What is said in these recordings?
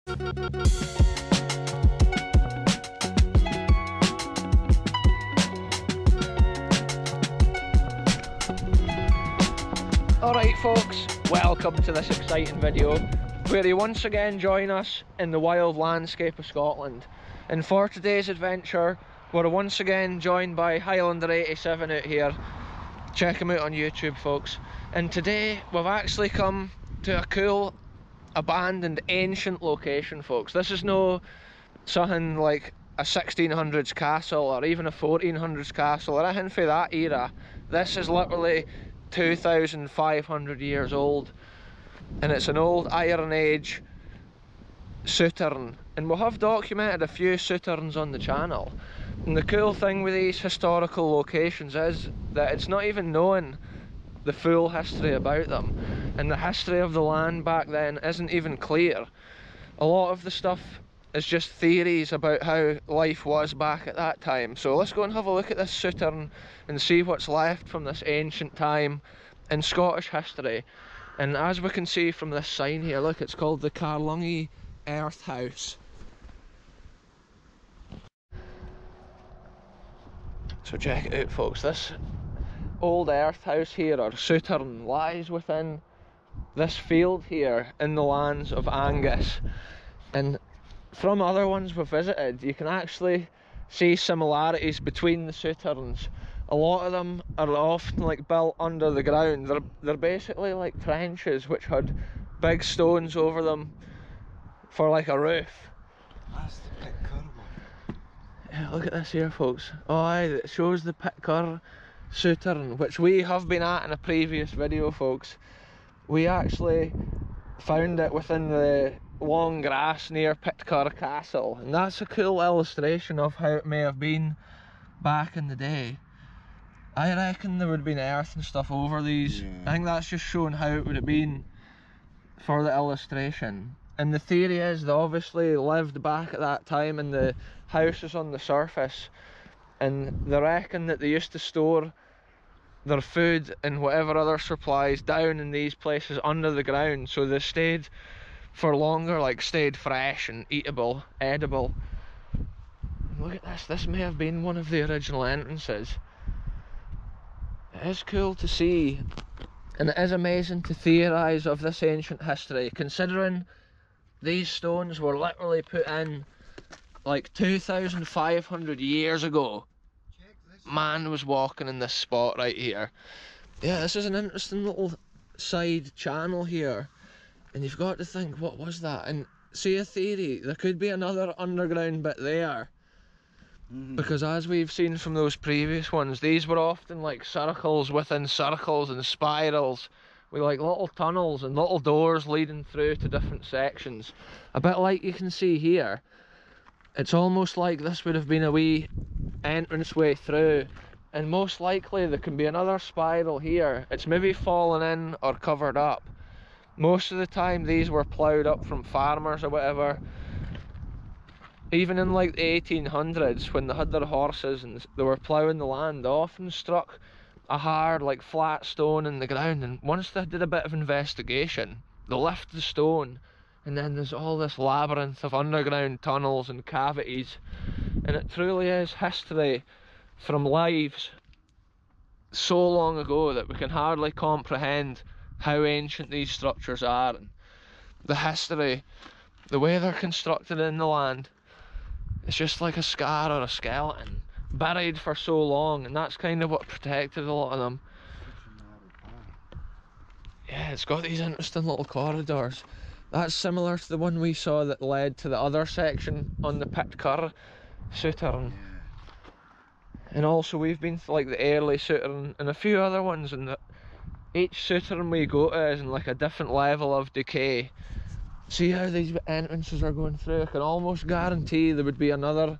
Alright folks, welcome to this exciting video where you once again join us in the wild landscape of Scotland. And for today's adventure, we're once again joined by Highlander87 out here. Check him out on YouTube, folks. And today we've actually come to a cool, abandoned, ancient location, folks. This is no something like a 1600s castle or even a 1400s castle or anything for that era. This is literally 2,500 years old, and it's an old Iron Age souterrain, and we'll have documented a few souterrains on the channel. And the cool thing with these historical locations is that it's not even known the full history about them, and the history of the land back then isn't even clear. A lot of the stuff is just theories about how life was back at that time. So let's go and have a look at this souterrain and see what's left from this ancient time in Scottish history. And as we can see from this sign here, look, it's called the Carlungie Earth House. So check it out, folks. This old earth house here, or souterrain, lies within this field here in the lands of Angus. And from other ones we've visited, you can actually see similarities between the souterrains. A lot of them are often like built under the ground. They're basically like trenches which had big stones over them for like a roof. That's the Pitcairn one. Yeah, look at this here, folks. Oh aye, it shows the Pitcairn souterrain, which we have been at in a previous video, folks. We actually found it within the long grass near Pitcairn Castle, and that's a cool illustration of how it may have been back in the day. I reckon there would have been earth and stuff over these. Yeah. I think that's just showing how it would have been for the illustration. And the theory is they obviously lived back at that time and the house is on the surface, and they reckon that they used to store their food and whatever other supplies down in these places under the ground, so they stayed for longer, like stayed fresh and eatable, edible. And look at this, this may have been one of the original entrances. It is cool to see, and it is amazing to theorise of this ancient history, considering these stones were literally put in like 2,500 years ago. Man was walking in this spot right here. Yeah, this is an interesting little side channel here, and you've got to think, what was that? And see, a theory, there could be another underground bit there. Because as we've seen from those previous ones, these were often like circles within circles and spirals with like little tunnels and little doors leading through to different sections. A bit like you can see here. It's almost like this would have been a wee entranceway through, and most likely there can be another spiral here. It's maybe fallen in or covered up. Most of the time these were ploughed up from farmers or whatever. Even in like the 1800s, when they had their horses and they were ploughing the land, they often struck a hard, like flat stone in the ground, and once they did a bit of investigation, they lift the stone, and then there's all this labyrinth of underground tunnels and cavities, and it truly is history from lives so long ago that we can hardly comprehend how ancient these structures are, and the history, the way they're constructed in the land. It's just like a scar or a skeleton, buried for so long, and that's kind of what protected a lot of them. Yeah, it's got these interesting little corridors. That's similar to the one we saw that led to the other section on the Pitcairn souterrain. And also we've been to like the early souterrain and a few other ones, and each souterrain we go to is in like a different level of decay. See how these entrances are going through? I can almost guarantee there would be another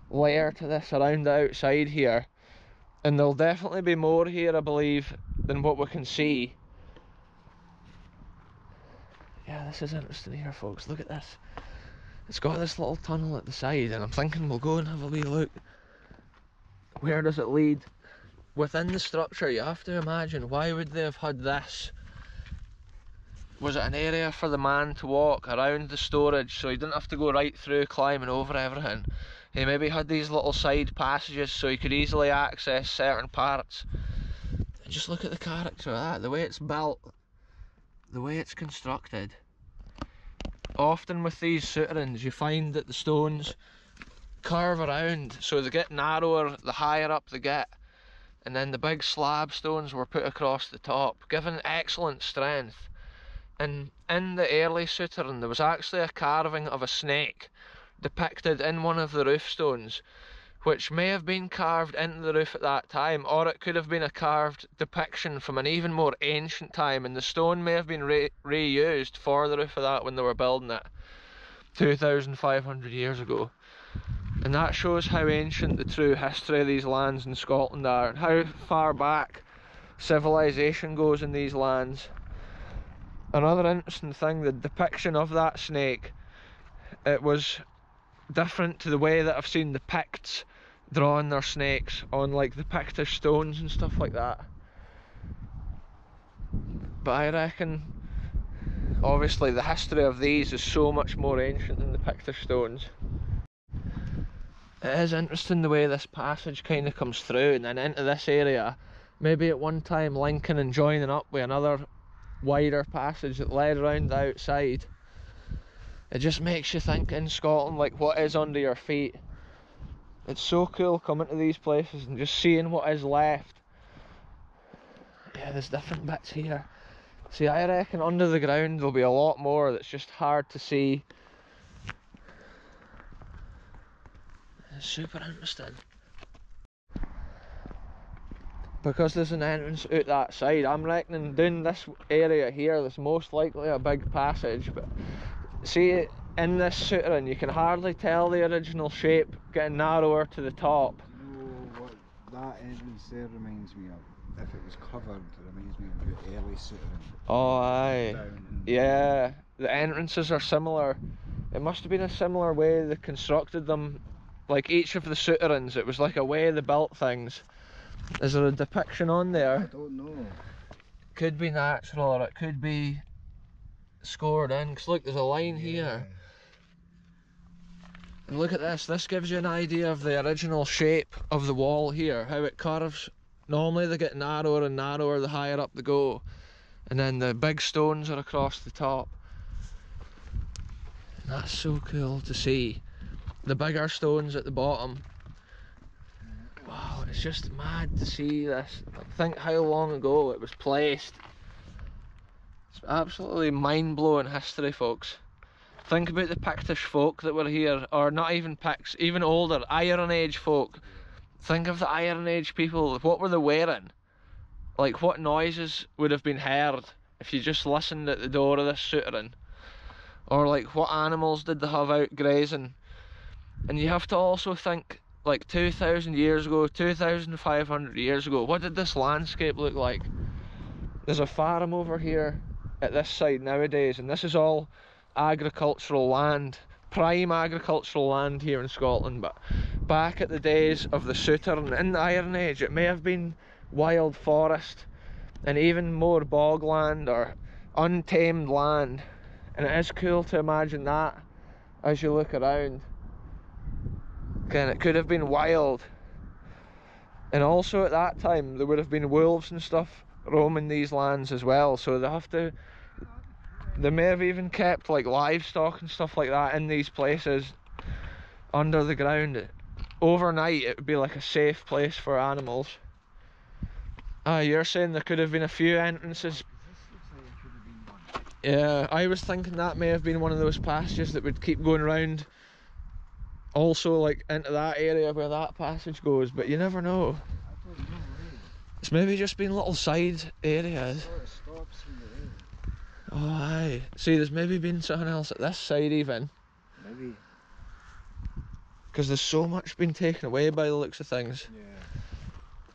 layer to this around the outside here, and there'll definitely be more here, I believe, than what we can see. Yeah, this is interesting here, folks. Look at this. It's got this little tunnel at the side, and I'm thinking we'll go and have a wee look. Where does it lead? Within the structure, you have to imagine, why would they have had this was it an area for the man to walk around the storage, so he didn't have to go right through climbing over everything. He maybe had these little side passages so he could easily access certain parts. And just look at the character of that, the way it's built, the way it's constructed. Often with these souterrains you find that the stones curve around, so they get narrower the higher up they get, and then the big slab stones were put across the top, giving excellent strength. And in the early souterrain there was actually a carving of a snake depicted in one of the roof stones, which may have been carved into the roof at that time, or it could have been a carved depiction from an even more ancient time, and the stone may have been reused for the roof of that when they were building it 2,500 years ago. And that shows how ancient the true history of these lands in Scotland are, and how far back civilization goes in these lands. Another interesting thing, the depiction of that snake, it was different to the way that I've seen the Picts drawing their snakes on like the Pictish stones and stuff like that. But I reckon obviously the history of these is so much more ancient than the Pictish stones. It is interesting the way this passage kind of comes through and then into this area, maybe at one time linking and joining up with another wider passage that led around the outside. It just makes you think in Scotland, like, what is under your feet. It's so cool coming to these places and just seeing what is left. Yeah, there's different bits here. See, I reckon under the ground there'll be a lot more that's just hard to see. It's super interesting. Because there's an entrance out that side, I'm reckoning down this area here there's most likely a big passage, but see, in this souterrain you can hardly tell the original shape getting narrower to the top. You know what that entrance there reminds me of? If it was covered, it reminds me of the early souterrain. Oh aye, yeah, the entrances are similar. It must have been a similar way they constructed them, like each of the souterrains, it was like a way they built things. Is there a depiction on there? I don't know. Could be natural or it could be scored in, because look, there's a line here. And look at this, this gives you an idea of the original shape of the wall here, how it curves. Normally they get narrower and narrower the higher up they go, and then the big stones are across the top. And that's so cool to see. The bigger stones at the bottom. Wow, it's just mad to see this. Like, think how long ago it was placed. It's absolutely mind-blowing history, folks. Think about the Pictish folk that were here, or not even Picts, even older, Iron Age folk. Think of the Iron Age people, what were they wearing? Like, what noises would have been heard if you just listened at the door of this souterrain? Or like, what animals did they have out grazing? And you have to also think, like 2,000 years ago, 2,500 years ago, what did this landscape look like? There's a farm over here at this side nowadays, and this is all agricultural land, prime agricultural land here in Scotland. But back at the days of the Souterrain in the Iron Age, it may have been wild forest and even more bogland or untamed land, and it is cool to imagine that as you look around. Again, it could have been wild, and also at that time there would have been wolves and stuff roaming these lands as well, so they may have even kept like livestock and stuff like that in these places under the ground. Overnight it would be like a safe place for animals. You're saying there could have been a few entrances? Yeah, I was thinking that may have been one of those passages that would keep going around also like into that area where that passage goes, but you never know. I don't know, really. It's maybe just been little side areas. Sort of stops when you're in. Oh aye, see, there's maybe been something else at this side even, Maybe. because there's so much been taken away by the looks of things. Yeah.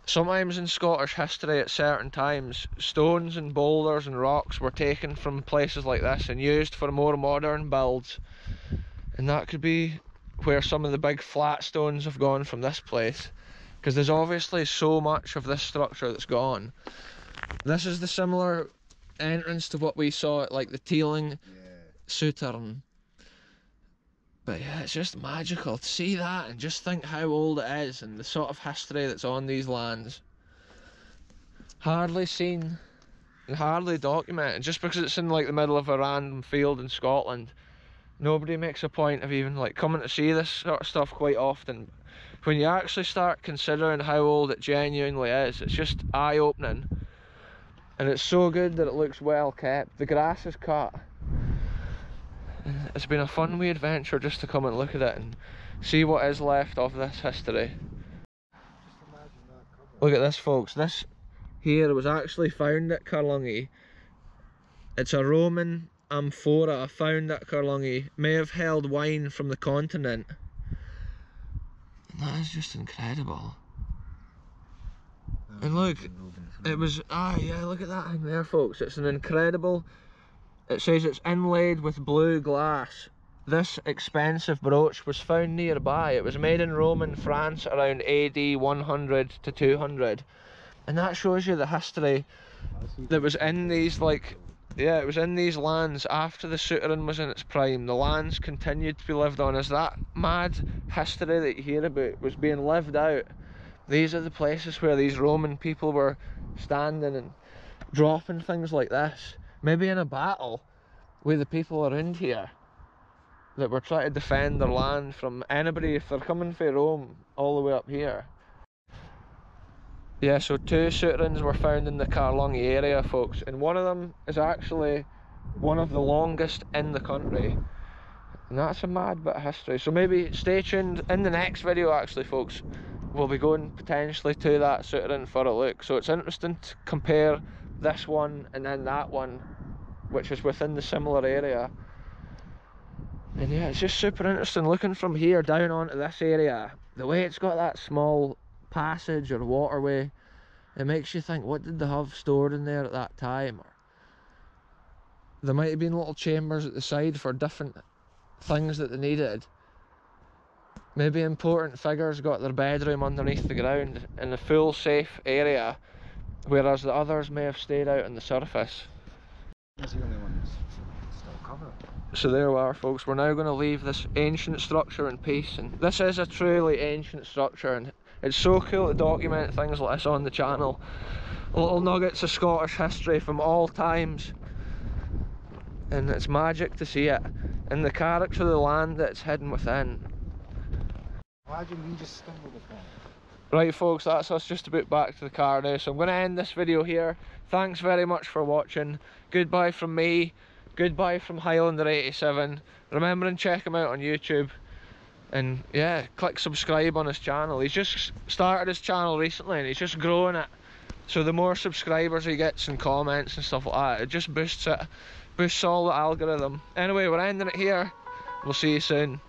Sometimes in Scottish history at certain times, stones and boulders and rocks were taken from places like this and used for more modern builds, and that could be where some of the big flat stones have gone from this place, because there's obviously so much of this structure that's gone. This is the similar entrance to what we saw at like the Carlungie Souterrain. But yeah, it's just magical to see that and just think how old it is and the sort of history that's on these lands. Hardly seen and hardly documented. Just because it's in like the middle of a random field in Scotland, nobody makes a point of even like coming to see this sort of stuff quite often. When you actually start considering how old it genuinely is, it's just eye-opening. And it's so good that it looks well kept. The grass is cut. It's been a fun wee adventure just to come and look at it and see what is left of this history. Look at this, folks. This here was actually found at Carlungie. It's a Roman amphora found at Carlungie. May have held wine from the continent. And that is just incredible. And look, it was, yeah, look at that thing there, folks. It's an incredible, it says it's inlaid with blue glass. This expensive brooch was found nearby. It was made in Roman France around AD 100 to 200. And that shows you the history that was in these, like, yeah, it was in these lands after the Souterrain was in its prime. The lands continued to be lived on as that mad history that you hear about was being lived out. These are the places where these Roman people were standing and dropping things like this. Maybe in a battle with the people around here that were trying to defend their land from anybody if they're coming from Rome all the way up here. Yeah, so 2 Souterrains were found in the Carlungie area, folks, and one of them is actually one of the longest in the country. And that's a mad bit of history. So maybe stay tuned in the next video, actually, folks. We'll be going potentially to that Souterrain for a look. So it's interesting to compare this one and then that one, which is within the similar area. And yeah, it's just super interesting looking from here down onto this area. The way it's got that small passage or waterway, it makes you think, what did they have stored in there at that time? Or there might have been little chambers at the side for different things that they needed. Maybe important figures got their bedroom underneath the ground in a full safe area, whereas the others may have stayed out on the surface. That's the only one that's still covered. So there we are, folks. We're now going to leave this ancient structure in peace, and this is a truly ancient structure, and it's so cool to document things like this on the channel. Little nuggets of Scottish history from all times, and it's magic to see it and the character of the land that it's hidden within. Imagine we just stumbled upon it. Right, folks, that's us just about back to the car now, so I'm going to end this video here. Thanks very much for watching. Goodbye from me, goodbye from Highlander87. Remember and check him out on YouTube, and yeah, click subscribe on his channel. He's just started his channel recently and he's just growing it, so the more subscribers he gets and comments and stuff like that, it just boosts it, boosts all the algorithm. Anyway, we're ending it here. We'll see you soon.